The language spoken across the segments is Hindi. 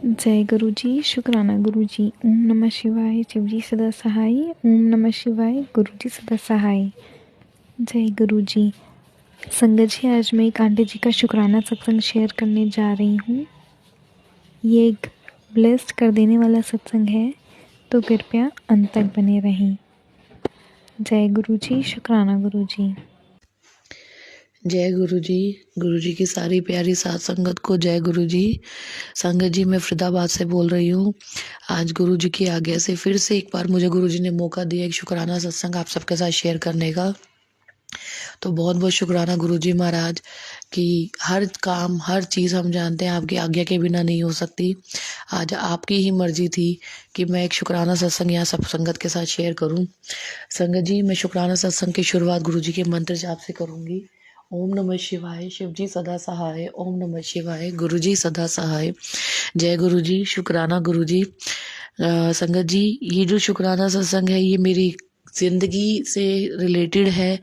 जय गुरु जी, शुक्राना गुरु जी। ओम नमः शिवाय, शिव जी सदा सहाय। ओम नमः शिवाय, गुरु जी सदा सहाय। जय गुरु जी। संगत जी, आज मैं एक आंटी जी का शुक्राना सत्संग शेयर करने जा रही हूँ। ये एक ब्लेस्ड कर देने वाला सत्संग है, तो कृपया अंत तक बने रहें। जय गुरु जी, शुक्राना गुरु जी। जय गुरु जी की सारी प्यारी साथ संगत को जय गुरु जी। संगत जी, मैं फरीदाबाद से बोल रही हूँ। आज गुरु जी की आज्ञा से फिर से एक बार मुझे गुरु जी ने मौका दिया एक शुक्राना सत्संग आप सबके साथ शेयर करने का। तो बहुत बहुत शुक्राना गुरु जी महाराज कि हर काम हर चीज़ हम जानते हैं आपकी आज्ञा के बिना नहीं हो सकती। आज आपकी ही मर्जी थी कि मैं एक शुक्राना सत्संग यहाँ सब संगत के साथ शेयर करूँ। संगत जी, मैं शुक्राना सत्संग की शुरुआत गुरु जी के मंत्र जाप से करूँगी। ओम नमः शिवाय, शिव जी सदा सहाय। ओम नमः शिवाय, गुरु जी सदा सहाय। जय गुरु जी, शुक्राना गुरु जी। संगत जी, ये जो शुक्राना सत्संग है ये मेरी ज़िंदगी से रिलेटेड है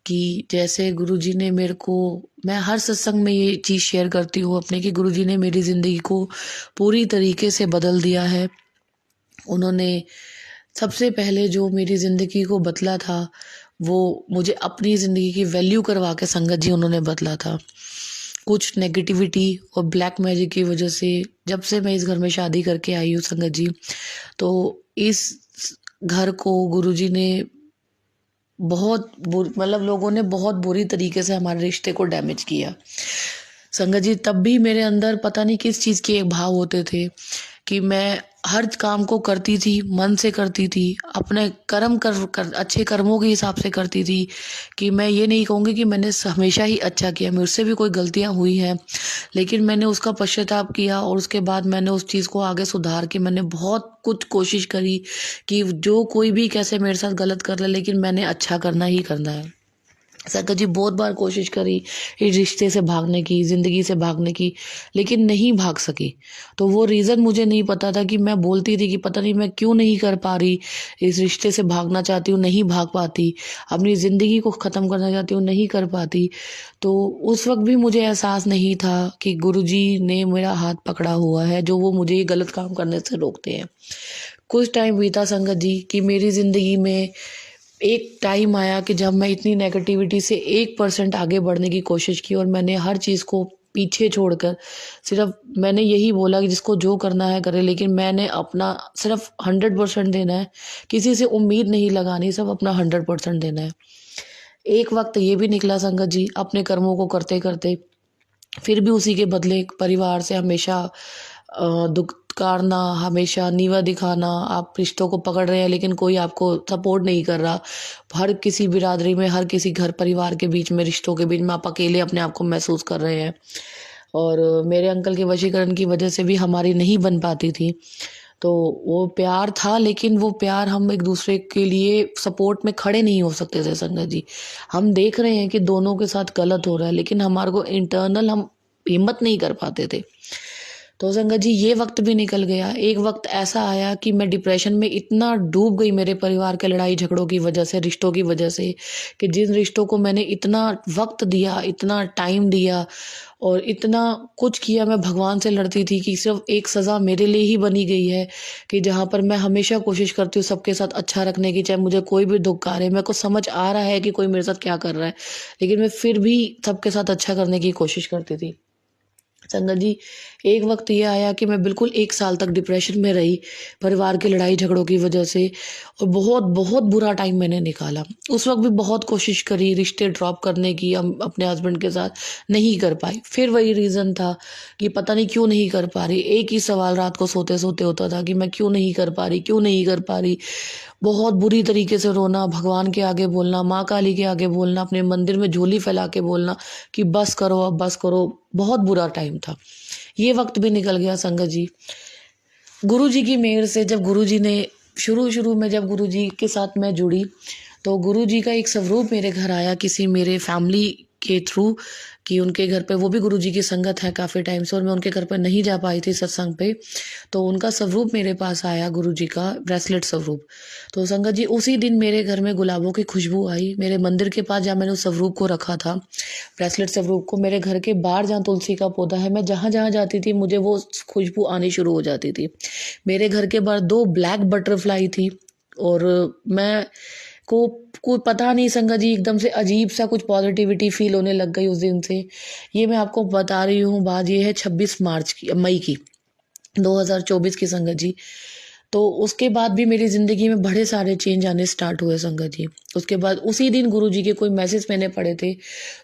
कि जैसे गुरु जी ने मेरे को, मैं हर सत्संग में ये चीज़ शेयर करती हूँ अपने कि गुरु जी ने मेरी ज़िंदगी को पूरी तरीके से बदल दिया है। उन्होंने सबसे पहले जो मेरी ज़िंदगी को बदला था वो मुझे अपनी ज़िंदगी की वैल्यू करवा के संगत जी उन्होंने बदला था। कुछ नेगेटिविटी और ब्लैक मैजिक की वजह से जब से मैं इस घर में शादी करके आई हूँ संगत जी, तो इस घर को गुरुजी ने मतलब लोगों ने बहुत बुरी तरीके से हमारे रिश्ते को डैमेज किया। संगत जी, तब भी मेरे अंदर पता नहीं किस चीज़ के एक भाव होते थे कि मैं हर काम को करती थी, मन से करती थी, अपने कर्म कर अच्छे कर्मों के हिसाब से करती थी कि मैं ये नहीं कहूँगी कि मैंने हमेशा ही अच्छा किया, मुझसे भी कोई गलतियाँ हुई हैं, लेकिन मैंने उसका पश्चाताप किया और उसके बाद मैंने उस चीज़ को आगे सुधार के मैंने बहुत कुछ कोशिश करी कि जो कोई भी कैसे मेरे साथ गलत कर ले लेकिन मैंने अच्छा करना ही करना है। संगत जी, बहुत बार कोशिश करी इस रिश्ते से भागने की, ज़िंदगी से भागने की, लेकिन नहीं भाग सकी। तो वो रीज़न मुझे नहीं पता था कि मैं बोलती थी कि पता नहीं मैं क्यों नहीं कर पा रही, इस रिश्ते से भागना चाहती हूँ, नहीं भाग पाती, अपनी ज़िंदगी को ख़त्म करना चाहती हूँ, नहीं कर पाती। तो उस वक्त भी मुझे एहसास नहीं था कि गुरुजी ने मेरा हाथ पकड़ा हुआ है, जो वो मुझे ये गलत काम करने से रोकते हैं। कुछ टाइम बीता संगत जी कि मेरी ज़िंदगी में एक टाइम आया कि जब मैं इतनी नेगेटिविटी से 1% आगे बढ़ने की कोशिश की और मैंने हर चीज़ को पीछे छोड़कर सिर्फ मैंने यही बोला कि जिसको जो करना है करे, लेकिन मैंने अपना सिर्फ 100% देना है, किसी से उम्मीद नहीं लगानी, सब अपना 100% देना है। एक वक्त ये भी निकला संगत जी, अपने कर्मों को करते करते फिर भी उसी के बदले परिवार से हमेशा दुत्कारना, हमेशा नीवा दिखाना, आप रिश्तों को पकड़ रहे हैं लेकिन कोई आपको सपोर्ट नहीं कर रहा। हर किसी बिरादरी में, हर किसी घर परिवार के बीच में, रिश्तों के बीच में आप अकेले अपने आप को महसूस कर रहे हैं। और मेरे अंकल के वशीकरण की वजह से भी हमारी नहीं बन पाती थी। तो वो प्यार था लेकिन वो प्यार, हम एक दूसरे के लिए सपोर्ट में खड़े नहीं हो सकते थे संगत जी। हम देख रहे हैं कि दोनों के साथ गलत हो रहा है लेकिन हमारे को इंटरनल हम हिम्मत नहीं कर पाते थे। तो संगत जी, ये वक्त भी निकल गया। एक वक्त ऐसा आया कि मैं डिप्रेशन में इतना डूब गई मेरे परिवार के लड़ाई झगड़ों की वजह से, रिश्तों की वजह से, कि जिन रिश्तों को मैंने इतना वक्त दिया, इतना टाइम दिया और इतना कुछ किया, मैं भगवान से लड़ती थी कि सिर्फ एक सज़ा मेरे लिए ही बनी गई है कि जहाँ पर मैं हमेशा कोशिश करती हूँ सबके साथ अच्छा रखने की, चाहे मुझे कोई भी दुख आ रहा है, मेरे को समझ आ रहा है कि कोई मेरे साथ क्या कर रहा है, लेकिन मैं फिर भी सबके साथ अच्छा करने की कोशिश करती थी। संगत जी, एक वक्त ये आया कि मैं बिल्कुल 1 साल तक डिप्रेशन में रही परिवार के लड़ाई झगड़ों की वजह से, और बहुत बहुत बुरा टाइम मैंने निकाला। उस वक्त भी बहुत कोशिश करी रिश्ते ड्रॉप करने की, हम अपने हस्बैंड के साथ नहीं कर पाई। फिर वही रीज़न था कि पता नहीं क्यों नहीं कर पा रही। एक ही सवाल रात को सोते सोते होता था कि मैं क्यों नहीं कर पा रही, क्यों नहीं कर पा रही। बहुत बुरी तरीके से रोना, भगवान के आगे बोलना, माँ काली के आगे बोलना, अपने मंदिर में झोली फैला के बोलना कि बस करो अब बस करो। बहुत बुरा टाइम था। ये वक्त भी निकल गया संगत जी। गुरु जी की मेहर से जब गुरु जी ने शुरू शुरू में जब गुरु जी के साथ मैं जुड़ी, तो गुरु जी का एक स्वरूप मेरे घर आया किसी मेरे फैमिली के थ्रू कि उनके घर पे, वो भी गुरुजी की संगत है काफ़ी टाइम से, और मैं उनके घर पे नहीं जा पाई थी सत्संग पे, तो उनका स्वरूप मेरे पास आया, गुरुजी का ब्रेसलेट स्वरूप। तो संगत जी उसी दिन मेरे घर में गुलाबों की खुशबू आई। मेरे मंदिर के पास जहाँ मैंने उस स्वरूप को रखा था, ब्रेसलेट स्वरूप को, मेरे घर के बाहर जहाँ तुलसी का पौधा है, मैं जहाँ जहाँ जाती थी मुझे वो खुशबू आनी शुरू हो जाती थी। मेरे घर के बाहर 2 ब्लैक बटरफ्लाई थी, और मैं को कोई पता नहीं संगत जी, एकदम से अजीब सा कुछ पॉजिटिविटी फील होने लग गई उस दिन से। ये मैं आपको बता रही हूँ, बात ये है 26 मई की 2024 की संगत जी। तो उसके बाद भी मेरी ज़िंदगी में बड़े सारे चेंज आने स्टार्ट हुए संगत जी। उसके बाद उसी दिन गुरुजी के कोई मैसेज मैंने पढ़े थे,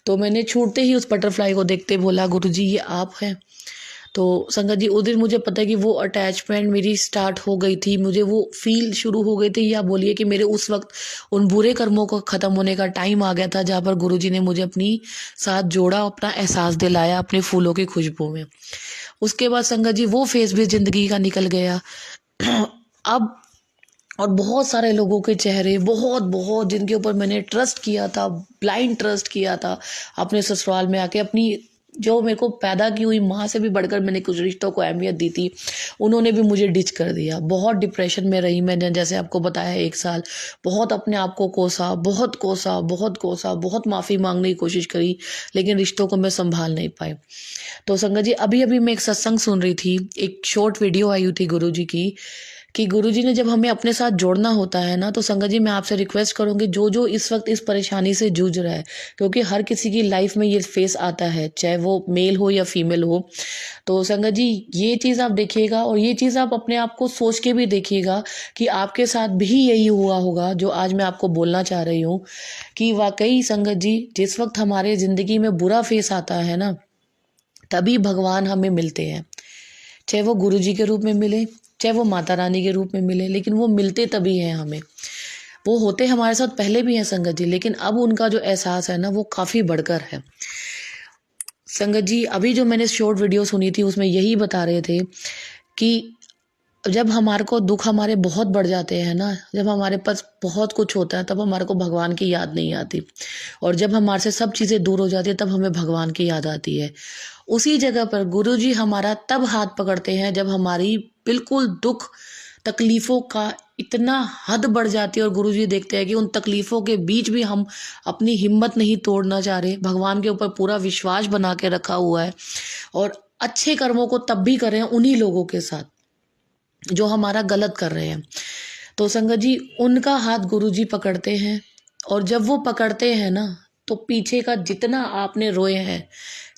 तो मैंने छूटते ही उस बटरफ्लाई को देखते बोला, गुरुजी ये आप हैं? तो संगत जी उस दिन मुझे पता है कि वो अटैचमेंट मेरी स्टार्ट हो गई थी, मुझे वो फील शुरू हो गई थी, या बोलिए कि मेरे उस वक्त उन बुरे कर्मों को ख़त्म होने का टाइम आ गया था, जहाँ पर गुरुजी ने मुझे अपनी साथ जोड़ा, अपना एहसास दिलाया अपने फूलों की खुशबू में। उसके बाद संगत जी वो फेज़ भी ज़िंदगी का निकल गया। अब और बहुत सारे लोगों के चेहरे, बहुत बहुत जिनके ऊपर मैंने ट्रस्ट किया था, ब्लाइंड ट्रस्ट किया था, अपने ससुराल में आके अपनी जो मेरे को पैदा की हुई माँ से भी बढ़कर मैंने कुछ रिश्तों को अहमियत दी थी, उन्होंने भी मुझे डिच कर दिया। बहुत डिप्रेशन में रही मैंने, जैसे आपको बताया 1 साल, बहुत अपने आप को कोसा, बहुत कोसा, बहुत कोसा, बहुत माफ़ी मांगने की कोशिश करी, लेकिन रिश्तों को मैं संभाल नहीं पाई। तो संगत जी अभी अभी मैं एक सत्संग सुन रही थी, एक शॉर्ट वीडियो आई हुई थी गुरुजी की, कि गुरुजी ने जब हमें अपने साथ जोड़ना होता है ना, तो संगत जी मैं आपसे रिक्वेस्ट करूंगी, जो जो इस वक्त इस परेशानी से जूझ रहा है, क्योंकि हर किसी की लाइफ में ये फेस आता है, चाहे वो मेल हो या फीमेल हो। तो संगत जी ये चीज़ आप देखिएगा, और ये चीज़ आप अपने आप को सोच के भी देखिएगा कि आपके साथ भी यही हुआ होगा जो आज मैं आपको बोलना चाह रही हूँ। कि वाकई संगत जी जिस वक्त हमारे ज़िंदगी में बुरा फेस आता है ना, तभी भगवान हमें मिलते हैं, चाहे वो गुरुजी के रूप में मिले, चाहे वो माता रानी के रूप में मिले, लेकिन वो मिलते तभी हैं हमें। वो होते हमारे साथ पहले भी हैं संगत जी, लेकिन अब उनका जो एहसास है ना, वो काफ़ी बढ़कर है। संगत जी अभी जो मैंने शॉर्ट वीडियो सुनी थी, उसमें यही बता रहे थे कि जब हमारे को दुख हमारे बहुत बढ़ जाते हैं ना, जब हमारे पास बहुत कुछ होता है, तब हमारे को भगवान की याद नहीं आती, और जब हमारे से सब चीज़ें दूर हो जाती है, तब हमें भगवान की याद आती है। उसी जगह पर गुरुजी हमारा तब हाथ पकड़ते हैं जब हमारी बिल्कुल दुख तकलीफ़ों का इतना हद बढ़ जाती है, और गुरुजी देखते हैं कि उन तकलीफ़ों के बीच भी हम अपनी हिम्मत नहीं तोड़ना चाह रहे, भगवान के ऊपर पूरा विश्वास बना के रखा हुआ है, और अच्छे कर्मों को तब भी करें उन्हीं लोगों के साथ जो हमारा गलत कर रहे हैं। तो संगत जी उनका हाथ गुरुजी पकड़ते हैं, और जब वो पकड़ते हैं ना, तो पीछे का जितना आपने रोए हैं,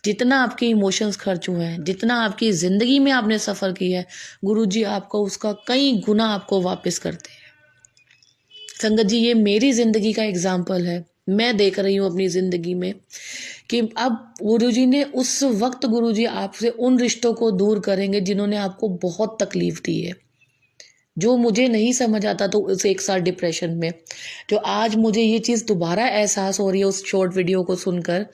जितना आपके इमोशंस खर्च हुए हैं, जितना आपकी ज़िंदगी में आपने सफ़र किया है, गुरुजी आपको उसका कई गुना आपको वापस करते हैं। संगत जी ये मेरी ज़िंदगी का एग्जाम्पल है, मैं देख रही हूँ अपनी ज़िंदगी में कि अब गुरुजी ने उस वक्त गुरुजी आपसे उन रिश्तों को दूर करेंगे जिन्होंने आपको बहुत तकलीफ़ दी है, जो मुझे नहीं समझ आता तो उस 1 साल डिप्रेशन में, जो आज मुझे ये चीज़ दोबारा एहसास हो रही है उस शॉर्ट वीडियो को सुनकर,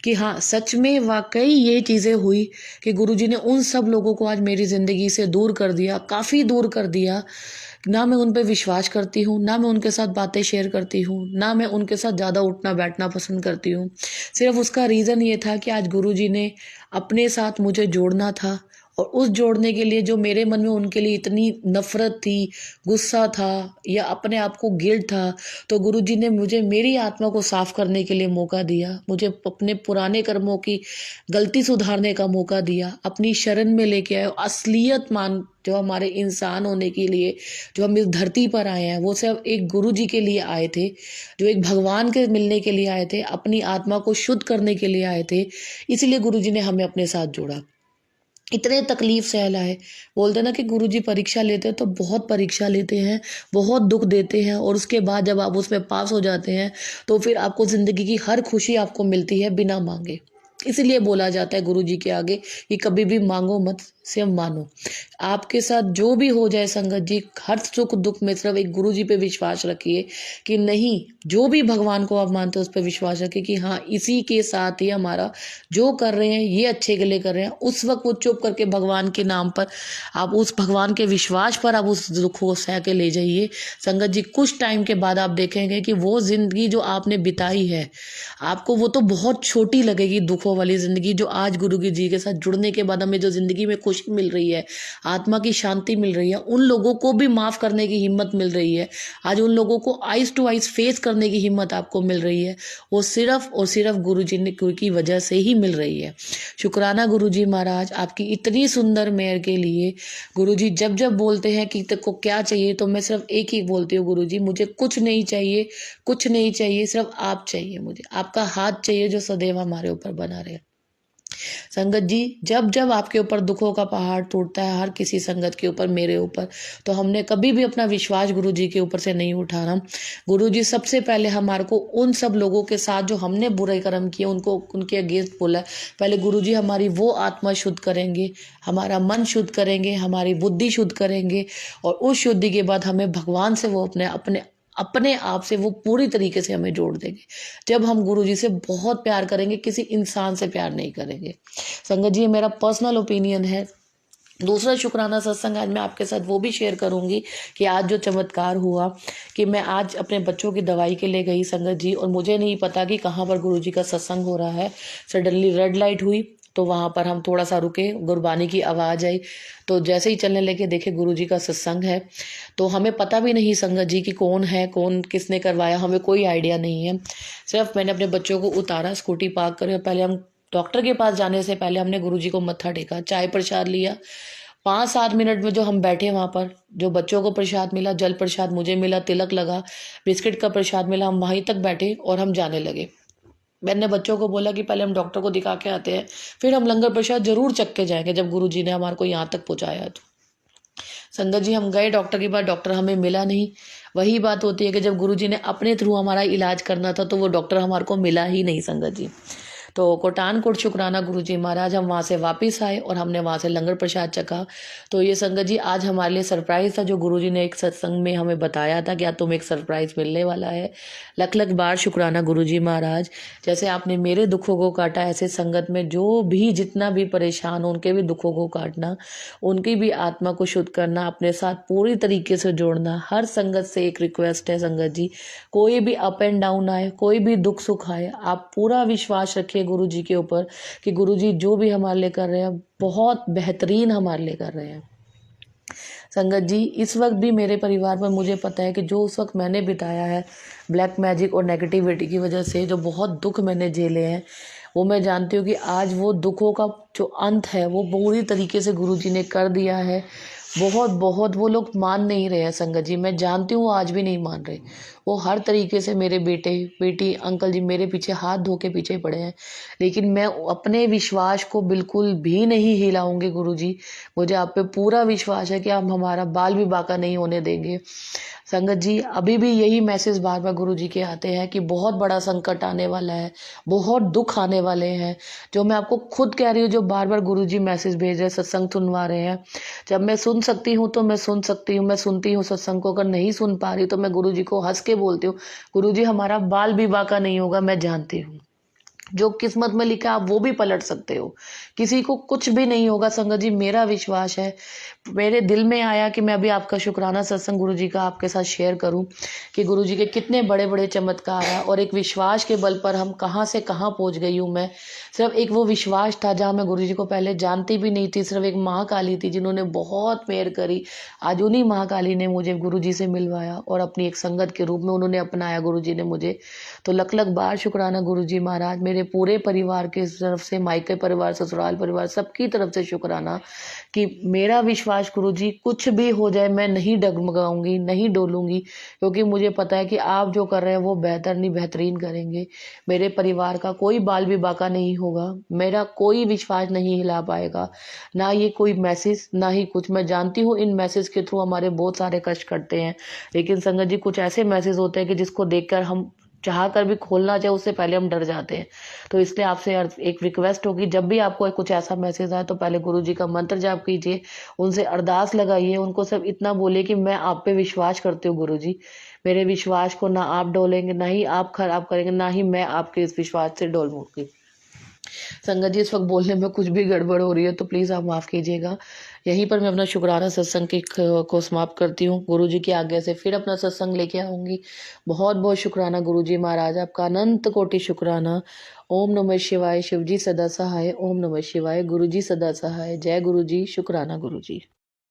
कि हाँ सच में वाकई ये चीज़ें हुई कि गुरुजी ने उन सब लोगों को आज मेरी ज़िंदगी से दूर कर दिया, काफ़ी दूर कर दिया। ना मैं उन पे विश्वास करती हूँ, ना मैं उनके साथ बातें शेयर करती हूँ, ना मैं उनके साथ ज़्यादा उठना बैठना पसंद करती हूँ। सिर्फ उसका रीज़न ये था कि आज गुरुजी ने अपने साथ मुझे जोड़ना था, और उस जोड़ने के लिए जो मेरे मन में उनके लिए इतनी नफ़रत थी, गुस्सा था, या अपने आप को गिल्ट था, तो गुरुजी ने मुझे मेरी आत्मा को साफ़ करने के लिए मौका दिया, मुझे अपने पुराने कर्मों की गलती सुधारने का मौका दिया, अपनी शरण में लेके आए। असलियत मान जो हमारे इंसान होने के लिए जो हम इस धरती पर आए हैं, वो सिर्फ एक गुरुजी के लिए आए थे, जो एक भगवान के मिलने के लिए आए थे, अपनी आत्मा को शुद्ध करने के लिए आए थे। इसीलिए गुरुजी ने हमें अपने साथ जोड़ा, इतने तकलीफ सहला है। बोलते ना कि गुरुजी परीक्षा लेते हैं, तो बहुत परीक्षा लेते हैं, बहुत दुख देते हैं, और उसके बाद जब आप उसमें पास हो जाते हैं, तो फिर आपको ज़िंदगी की हर खुशी आपको मिलती है बिना मांगे। इसीलिए बोला जाता है गुरुजी के आगे कि कभी भी मांगो मत, सिर्फ मानो। आपके साथ जो भी हो जाए संगत जी, हर सुख दुख में सिर्फ एक गुरु जी पे विश्वास रखिए कि नहीं, जो भी भगवान को आप मानते हो उस पर विश्वास रखिए कि हाँ, इसी के साथ ही हमारा जो कर रहे हैं ये अच्छे के लिए कर रहे हैं। उस वक्त वो चुप करके भगवान के नाम पर, आप उस भगवान के विश्वास पर आप उस दुख को सह के ले जाइए संगत जी। कुछ टाइम के बाद आप देखेंगे कि वो जिंदगी जो आपने बिताई है, आपको वो तो बहुत छोटी लगेगी, दुखों वाली जिंदगी। जो आज गुरु जी के साथ जुड़ने के बाद हमें जो जिंदगी में खुशी मिल रही है, आत्मा की शांति मिल रही है, उन लोगों को भी माफ करने की हिम्मत मिल रही है, आज उन लोगों को आइज टू आइज फेस करने की हिम्मत आपको मिल रही है, वो सिर्फ और सिर्फ गुरु जी ने की वजह से ही मिल रही है। शुक्राना गुरु जी महाराज आपकी इतनी सुंदर मेहर के लिए। गुरु जी जब जब बोलते हैं कि तेको क्या चाहिए, तो मैं सिर्फ एक ही बोलती हूँ, गुरु जी मुझे कुछ नहीं चाहिए, कुछ नहीं चाहिए, सिर्फ आप चाहिए, मुझे आपका हाथ चाहिए जो सदैव हमारे ऊपर बना रहे। संगत जी जब जब आपके ऊपर दुखों का पहाड़ टूटता है, हर किसी संगत के ऊपर, मेरे ऊपर, तो हमने कभी भी अपना विश्वास गुरु जी के ऊपर से नहीं उठाना। गुरु जी सबसे पहले हमारे को उन सब लोगों के साथ जो हमने बुरे कर्म किए, उनको उनके अगेंस्ट बोला, पहले गुरु जी हमारी वो आत्मा शुद्ध करेंगे, हमारा मन शुद्ध करेंगे, हमारी बुद्धि शुद्ध करेंगे, और उस शुद्धि के बाद हमें भगवान से वो अपने अपने अपने आप से वो पूरी तरीके से हमें जोड़ देंगे। जब हम गुरु जी से बहुत प्यार करेंगे, किसी इंसान से प्यार नहीं करेंगे। संगत जी ये मेरा पर्सनल ओपिनियन है। दूसरा शुक्राना सत्संग आज मैं आपके साथ वो भी शेयर करूंगी कि आज जो चमत्कार हुआ कि मैं आज अपने बच्चों की दवाई के लिए गई संगत जी, और मुझे नहीं पता कि कहाँ पर गुरु जी का सत्संग हो रहा है। सडनली रेड लाइट हुई तो वहाँ पर हम थोड़ा सा रुके, गुरबानी की आवाज़ आई, तो जैसे ही चलने लगे देखे गुरु जी का सत्संग है। तो हमें पता भी नहीं संगत जी कि कौन है, कौन किसने करवाया, हमें कोई आइडिया नहीं है। सिर्फ मैंने अपने बच्चों को उतारा, स्कूटी पार्क करी, और पहले हम डॉक्टर के पास जाने से पहले हमने गुरु जी को मत्था टेका, चाय प्रसाद लिया। 5-7 मिनट में जो हम बैठे वहाँ पर, जो बच्चों को प्रसाद मिला, जल प्रसाद मुझे मिला, तिलक लगा, बिस्किट का प्रसाद मिला, हम वहीं तक बैठे और हम जाने लगे। मैंने बच्चों को बोला कि पहले हम डॉक्टर को दिखा के आते हैं, फिर हम लंगर प्रसाद जरूर चख के जाएंगे जब गुरु जी ने हमारे को यहाँ तक पहुँचाया। तो संगत जी हम गए डॉक्टर के पास, डॉक्टर हमें मिला नहीं। वही बात होती है कि जब गुरु जी ने अपने थ्रू हमारा इलाज करना था तो वो डॉक्टर हमारे को मिला ही नहीं संगत जी। तो कोटान कोट शुक्राना गुरु जी महाराज, हम वहाँ से वापस आए और हमने वहाँ से लंगर प्रसाद चखा। तो ये संगत जी आज हमारे लिए सरप्राइज था, जो गुरु जी ने एक सत्संग में हमें बताया था कि आज तुम्हें एक सरप्राइज मिलने वाला है। लख लख बार शुक्राना गुरु जी महाराज। जैसे आपने मेरे दुखों को काटा, ऐसे संगत में जो भी जितना भी परेशान हो उनके भी दुखों को काटना, उनकी भी आत्मा को शुद्ध करना, अपने साथ पूरी तरीके से जोड़ना। हर संगत से एक रिक्वेस्ट है संगत जी, कोई भी अप एंड डाउन आए, कोई भी दुख सुख आए, आप पूरा विश्वास रखिए गुरु जी के ऊपर कि गुरु जी जो भी हमारे लिए कर रहे हैं बहुत बेहतरीन हमारे लिए कर रहे हैं। संगत जी इस वक्त भी मेरे परिवार में मुझे पता है कि जो उस वक्त मैंने बिताया है ब्लैक मैजिक और नेगेटिविटी की वजह से, जो बहुत दुख मैंने झेले हैं, वो मैं जानती हूँ कि आज वो दुखों का जो अंत है वो पूरी तरीके से गुरु जी ने कर दिया है। बहुत बहुत वो लोग मान नहीं रहे हैं संगत जी, मैं जानती हूँ वो आज भी नहीं मान रहे। वो हर तरीके से मेरे बेटे बेटी अंकल जी मेरे पीछे हाथ धो के पीछे पड़े हैं, लेकिन मैं अपने विश्वास को बिल्कुल भी नहीं हिलाऊंगी गुरु जी। मुझे आप पे पूरा विश्वास है कि आप हमारा बाल भी बाका नहीं होने देंगे। संगत जी अभी भी यही मैसेज बार बार गुरु जी के आते हैं कि बहुत बड़ा संकट आने वाला है, बहुत दुख आने वाले हैं, जो मैं आपको खुद कह रही हूँ, जो बार बार गुरु जी मैसेज भेज रहे, सत्संग सुनवा रहे हैं। जब मैं सुन सकती हूँ तो मैं सुन सकती हूँ, मैं सुनती हूँ सत्संग को। अगर नहीं सुन पा रही तो मैं गुरु जी को हंस के बोलती हूँ, गुरु जी हमारा बाल भी बाका नहीं होगा, मैं जानती हूँ। जो किस्मत में लिखा आप वो भी पलट सकते हो, किसी को कुछ भी नहीं होगा संगत जी, मेरा विश्वास है। मेरे दिल में आया कि मैं अभी आपका शुक्राना सत्संग गुरु जी का आपके साथ शेयर करूं कि गुरु जी के कितने बड़े बड़े चमत्कार है, और एक विश्वास के बल पर हम कहां से कहां पहुंच गई हूं मैं। सिर्फ एक वो विश्वास था जहां मैं गुरु जी को पहले जानती भी नहीं थी, सिर्फ एक महाकाली थी जिन्होंने बहुत मेहर करी। आज उन्हीं महाकाली ने मुझे गुरु जी से मिलवाया और अपनी एक संगत के रूप में उन्होंने अपनाया गुरु जी ने मुझे। तो लख लख बार शुक्राना गुरु जी महाराज, मेरे पूरे परिवार की तरफ से, मायके परिवार, ससुराल परिवार, सबकी तरफ से शुक्राना कि मेरा विश्वास गुरु जी कुछ भी हो जाए मैं नहीं डगमगाऊंगी, नहीं डोलूंगी, क्योंकि मुझे पता है कि आप जो कर रहे हैं वो बेहतर नहीं बेहतरीन करेंगे। मेरे परिवार का कोई बाल भी बाका नहीं होगा, मेरा कोई विश्वास नहीं हिला पाएगा, ना ये कोई मैसेज ना ही कुछ। मैं जानती हूँ इन मैसेज के थ्रू हमारे बहुत सारे कष्ट करते हैं, लेकिन संगत जी कुछ ऐसे मैसेज होते हैं कि जिसको देखकर हम चाह कर भी खोलना चाहे उससे पहले हम डर जाते हैं। तो इसलिए आपसे एक रिक्वेस्ट होगी, जब भी आपको कुछ ऐसा मैसेज आए तो पहले गुरुजी का मंत्र जाप कीजिए, उनसे अरदास लगाइए, उनको सब इतना बोलिए कि मैं आप पे विश्वास करती हूँ गुरुजी, मेरे विश्वास को ना आप डोलेंगे, ना ही आप खराब करेंगे, ना ही मैं आपके इस विश्वास से डोलूंगी। संगत जी, इस वक्त बोलने में कुछ भी गड़बड़ हो रही है तो प्लीज़ आप माफ़ कीजिएगा। यहीं पर मैं अपना शुक्राना सत्संग को समाप्त करती हूँ। गुरु जी की आज्ञा से फिर अपना सत्संग लेके आऊँगी। बहुत बहुत शुक्राना गुरु जी महाराज, आपका अनंत कोटि शुक्राना। ओम नमः शिवाय। शिव जी सदा सहाय। ओम नमः शिवाय। गुरु जी सदा सहाय। जय गुरु जी। शुक्राना गुरु जी।